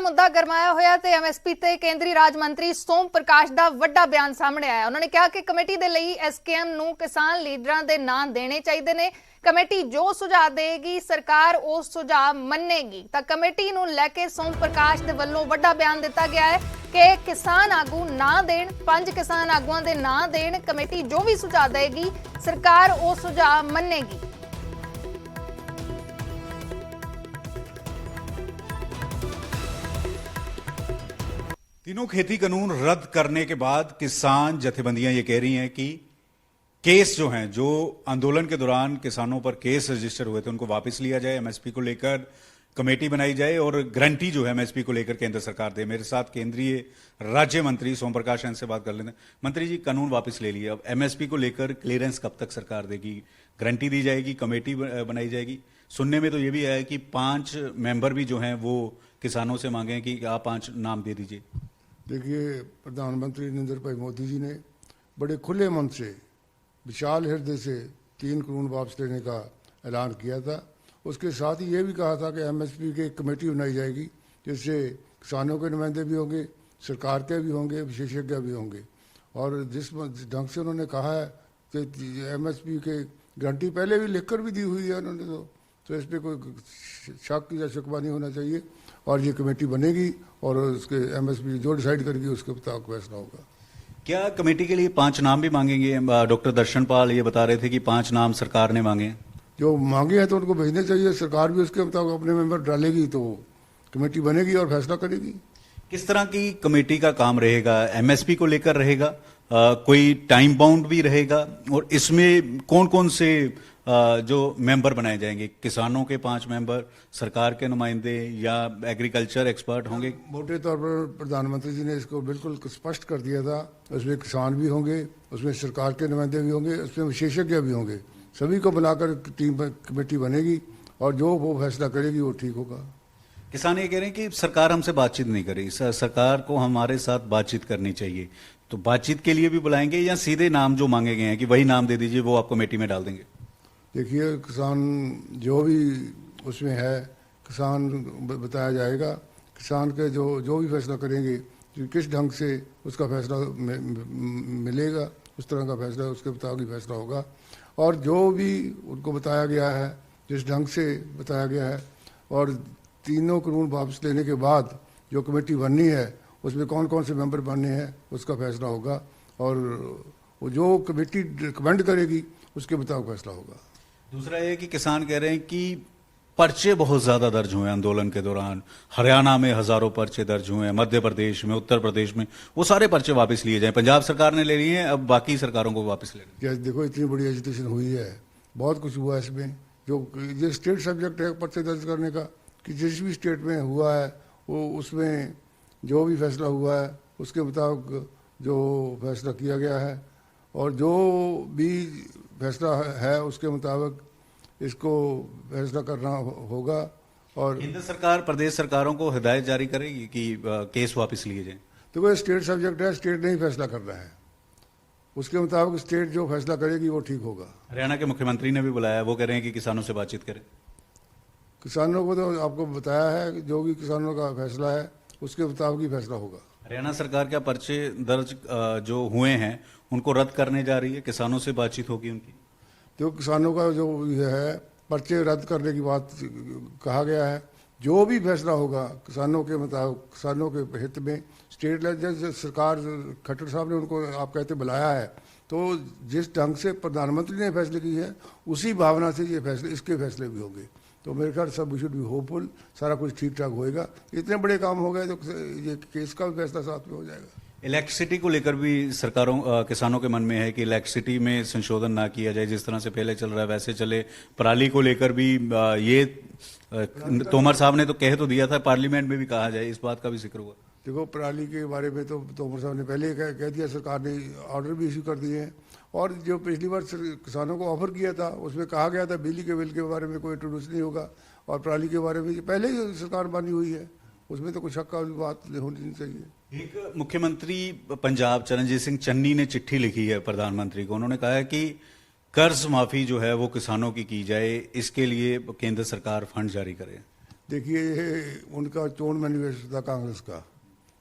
मुद्दा गरमाया होया ते एमएसपी ते केंद्रीय राज मंत्री सोम प्रकाश दा वड्डा बयान सामने आया। उन्होंने कहा कि कमेटी दे लई एसकेएम नूं किसान लीडरां दे नाम देने चाहिए ने। कमेटी जो सुझाव देगी सरकार उह सुझाव मन्नेगी। तां कमेटी नूं लैके सोम प्रकाश दे वल्लों वड्डा बयान दिता गया है कि किसान आगू ना देण, 5 किसान आगूआं दे ना देण। कमेटी जो भी सुझाव देगी सरकार उह सुझाव मन्नेगी। तीनों खेती कानून रद्द करने के बाद किसान जथेबंदियां ये कह रही हैं कि केस जो हैं, जो आंदोलन के दौरान किसानों पर केस रजिस्टर हुए थे, उनको वापस लिया जाए, एमएसपी को लेकर कमेटी बनाई जाए और गारंटी जो है एमएसपी को लेकर केंद्र सरकार दे। मेरे साथ केंद्रीय राज्य मंत्री सोम प्रकाश से बात कर लेते हैं। मंत्री जी, कानून वापस ले लिया, अब एमएसपी को लेकर क्लियरेंस कब तक सरकार देगी? गारंटी दी जाएगी, कमेटी बनाई जाएगी? सुनने में तो ये भी आया कि 5 मेंबर भी जो हैं वो किसानों से मांगे कि आप 5 नाम दे दीजिए। देखिए, प्रधानमंत्री नरेंद्र भाई मोदी जी ने बड़े खुले मन से, विशाल हृदय से 3 कानून वापस लेने का ऐलान किया था। उसके साथ ही ये भी कहा था कि एमएसपी की एक कमेटी बनाई जाएगी जिससे किसानों के नुमाइंदे भी होंगे, सरकार के भी होंगे, विशेषज्ञ भी होंगे। और जिस ढंग से उन्होंने कहा है कि एमएसपी के गारंटी पहले भी लिखकर भी दी हुई है उन्होंने, तो इस पर कोई शक या शिकवा नहीं होना चाहिए। और ये कमेटी बनेगी और उसके एमएसपी जो डिसाइड करेगी उसके मुताबिक फैसला होगा। क्या कमेटी के लिए 5 नाम भी मांगेंगे? डॉक्टर दर्शन पाल ये बता रहे थे कि 5 नाम सरकार ने मांगे। जो मांगे हैं तो उनको भेजने चाहिए, सरकार भी उसके मुताबिक अपने मेंबर डालेगी तो कमेटी बनेगी और फैसला करेगी। किस तरह की कमेटी का काम रहेगा? एमएसपी को लेकर रहेगा? कोई टाइम बाउंड भी रहेगा? और इसमें कौन कौन से जो मेंबर बनाए जाएंगे? किसानों के 5 मेंबर, सरकार के नुमाइंदे या एग्रीकल्चर एक्सपर्ट होंगे? मोटे तौर पर प्रधानमंत्री जी ने इसको बिल्कुल स्पष्ट कर दिया था। उसमें किसान भी होंगे, उसमें सरकार के नुमाइंदे भी होंगे, उसमें विशेषज्ञ भी होंगे। सभी को बनाकर टीम कमेटी बनेगी और जो वो फैसला करेगी वो ठीक होगा। किसान ये कह रहे हैं कि सरकार हमसे बातचीत नहीं कर रही, सरकार को हमारे साथ बातचीत करनी चाहिए। तो बातचीत के लिए भी बुलाएंगे या सीधे नाम जो मांगे गए हैं कि वही नाम दे दीजिए, वो आप कमेटी में डाल देंगे? देखिए, किसान जो भी उसमें है, किसान बताया जाएगा। किसान के जो भी फैसला करेंगे, किस ढंग से उसका फैसला मिलेगा, उस तरह का फैसला उसके मुताबिक फैसला होगा। और जो भी उनको बताया गया है, जिस ढंग से बताया गया है, और तीनों कानून वापस लेने के बाद जो कमेटी बननी है उसमें कौन कौन से मेंबर बनने हैं उसका फैसला होगा। और वो जो कमेटी रिकमेंड करेगी उसके मुताबिक फैसला होगा। दूसरा ये कि किसान कह रहे हैं कि पर्चे बहुत ज्यादा दर्ज हुए आंदोलन के दौरान। हरियाणा में हजारों पर्चे दर्ज हुए हैं, मध्य प्रदेश में, उत्तर प्रदेश में, वो सारे पर्चे वापस लिए जाएं। पंजाब सरकार ने ले लिए हैं, अब बाकी सरकारों को वापस ले लें। देखो, इतनी बड़ी एजुटेशन हुई है, बहुत कुछ हुआ है इसमें। जो स्टेट सब्जेक्ट है पर्चे दर्ज करने का, कि जिस भी स्टेट में हुआ है वो उसमें जो भी फैसला हुआ है उसके मुताबिक जो फैसला किया गया है, और जो भी फैसला है उसके मुताबिक इसको फैसला करना होगा। और केंद्र सरकार प्रदेश सरकारों को हिदायत जारी करेगी कि केस वापस लिए जाएं। तो वो स्टेट सब्जेक्ट है, स्टेट ने ही फैसला करना है, उसके मुताबिक स्टेट जो फैसला करेगी वो ठीक होगा। हरियाणा के मुख्यमंत्री ने भी बुलाया, वो कह रहे हैं कि किसानों से बातचीत करें। किसानों को तो आपको बताया है कि जो भी किसानों का फैसला है उसके मुताबिक ही फैसला होगा। हरियाणा सरकार क्या पर्चे दर्ज जो हुए हैं उनको रद्द करने जा रही है? किसानों से बातचीत होगी उनकी? तो किसानों का जो है पर्चे रद्द करने की बात कहा गया है। जो भी फैसला होगा किसानों के मुताबिक, किसानों के हित में, स्टेट लेवल सरकार, खट्टर साहब ने उनको आप कहते बुलाया है, तो जिस ढंग से प्रधानमंत्री ने फैसले की है उसी भावना से ये फैसले, इसके फैसले भी होंगे। तो मेरे ख्याल सब शुड बी होपफुल, सारा कुछ ठीक ठाक होएगा। इतने बड़े काम हो गए तो ये केस का भी फैसला साथ में हो जाएगा। इलेक्ट्रिसिटी को लेकर भी किसानों के मन में है कि इलेक्ट्रिसिटी में संशोधन ना किया जाए, जिस तरह से पहले चल रहा है वैसे चले। पराली को लेकर भी ये तोमर साहब ने तो कह तो दिया था, पार्लियामेंट में भी कहा जाए, इस बात का भी जिक्र हुआ। देखो, पराली के बारे में तो तोमर साहब ने पहले ही कह दिया, सरकार ने ऑर्डर भी इशू कर दिए हैं। और जो पिछली बार किसानों को ऑफर किया था उसमें कहा गया था बिजली के बिल के बारे में कोई इंट्रोड्यूस नहीं होगा, और पराली के बारे में पहले ही सरकार बनी हुई है, उसमें तो कुछ शक का बात होनी नहीं चाहिए। एक मुख्यमंत्री पंजाब चरणजीत सिंह चन्नी ने चिट्ठी लिखी है प्रधानमंत्री को। उन्होंने कहा है कि कर्ज माफी जो है वो किसानों की जाए, इसके लिए केंद्र सरकार फंड जारी करे। देखिए ये उनका चोन मैनिफेस्टो था कांग्रेस का,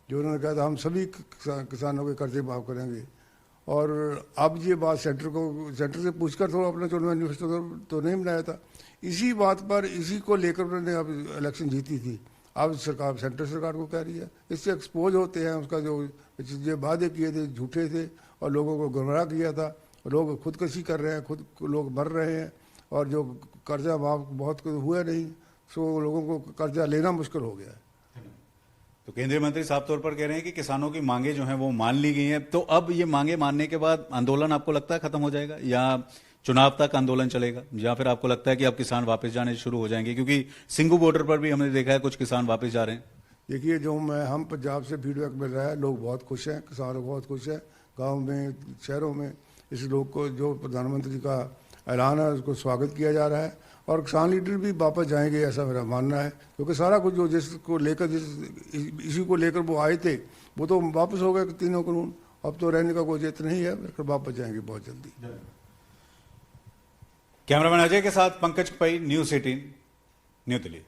जो उन्होंने कहा था हम सभी किसानों के कर्जे माफ करेंगे। और अब ये बात सेंटर से पूछकर थोड़ा अपना चोन मैनिफेस्टो तो नहीं बनाया था। इसी बात पर, इसी को लेकर उन्होंने अब इलेक्शन जीती थी। अब सरकार सेंटर सरकार को कह रही है, इससे एक्सपोज होते हैं उसका जो वादे किए थे झूठे थे और लोगों को गुमराह किया था। लोग खुदकशी कर रहे हैं, खुद लोग मर रहे हैं, और जो कर्जा माफ बहुत हुआ नहीं, सो लोगों को कर्जा लेना मुश्किल हो गया है। तो केंद्रीय मंत्री साफ तौर पर कह रहे हैं कि किसानों की मांगे जो हैं वो मान ली गई हैं। तो अब ये मांगे मानने के बाद आंदोलन आपको लगता है खत्म हो जाएगा, या चुनाव तक आंदोलन चलेगा, या फिर आपको लगता है कि अब किसान वापस जाने शुरू हो जाएंगे? क्योंकि सिंगू बॉर्डर पर भी हमने देखा है कुछ किसान वापस जा रहे हैं। देखिए, हम पंजाब से फीडबैक मिल रहा है, लोग बहुत खुश हैं, किसान लोग बहुत खुश हैं। गाँव में, शहरों में इस लोग को, जो प्रधानमंत्री का ऐलान है, उसको स्वागत किया जा रहा है। और किसान लीडर भी वापस जाएंगे, ऐसा मेरा मानना है, क्योंकि सारा कुछ जो जिसको लेकर इसी को लेकर वो आए थे, वो तो वापस हो गए तीनों कानून। अब तो रहने का कोई जित नहीं है, फिर वापस जाएंगे बहुत जल्दी। कैमरामैन अजय के साथ पंकज पई, न्यूज़ 18, न्यू दिल्ली।